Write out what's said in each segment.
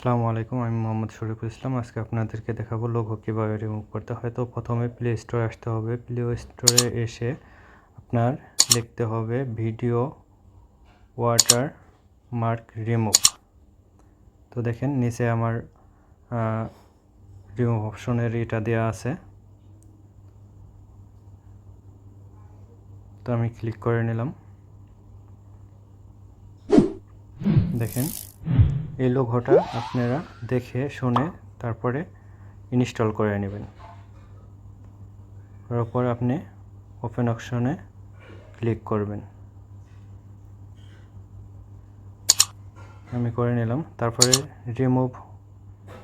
আসসালামু আলাইকুম, আমি মোহাম্মদ শরীফুল ইসলাম। আজকে আপনাদেরকে দেখাবো লোগো কীভাবে রিমুভ করতে হয়। তো প্রথমে প্লে স্টোরে আসতে হবে। প্লে স্টোরে এসে আপনার লিখতে হবে ভিডিও ওয়াটার মার্ক রিমুভ। তো দেখেন নিচে আমার রিমুভ অপশনের এটা দেওয়া আছে। তো আমি ক্লিক করে নিলাম। দেখেন এই লোগোটা আপনারা দেখে শুনে তারপরে ইনস্টল করে নেবেন। তারপর আপনি ওপেন অপশনে ক্লিক করবেন। আমি করে নিলাম। তারপরে রিমুভ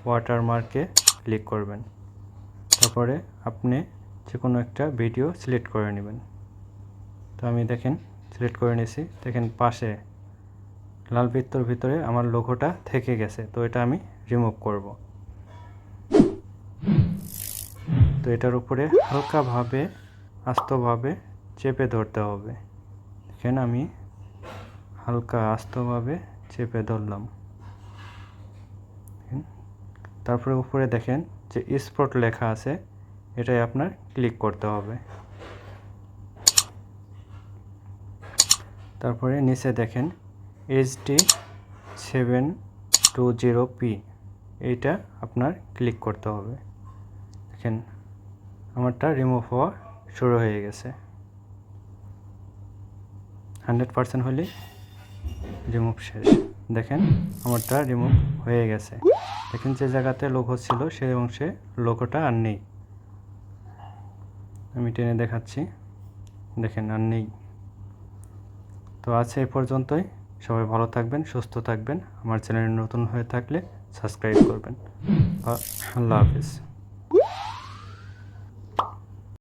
ওয়াটারমার্কে ক্লিক করবেন। তারপরে আপনি যে কোনো একটা ভিডিও সিলেক্ট করে নেবেন। তো আমি দেখেন সিলেক্ট করে নিয়েছি। দেখেন পাশে লাল বৃত্তর ভিতরে আমার লোগোটা থেকে গেছে। তো এটা আমি রিমুভ করব। তো এটার উপরে হালকাভাবে আস্তভাবে চেপে ধরতে হবে। দেখেন আমি হালকা আস্তভাবে চেপে ধরলাম। তারপরে উপরে দেখেন যে স্পট লেখা আছে, এটাই আপনার ক্লিক করতে হবে। তারপরে নিচে দেখেন HD 720p, এইটা আপনার ক্লিক করতে হবে। দেখেন আমারটা রিমুভ হওয়া শুরু হয়ে গেছে। 100% হলে রিমুভ শেষ। দেখেন আমারটা রিমুভ হয়ে গেছে। দেখেন যে জায়গাতে লোগো ছিল সেই অংশে লোগোটা আর নেই। আমি টেনে দেখাচ্ছি, দেখেন আর নেই। তো আছে এই পর্যন্তই। সবাই ভালো থাকবেন, সুস্থ থাকবেন। আমার চ্যানেলে নতুন হয়ে থাকলে সাবস্ক্রাইব করবেন। আল্লাহ হাফেজ।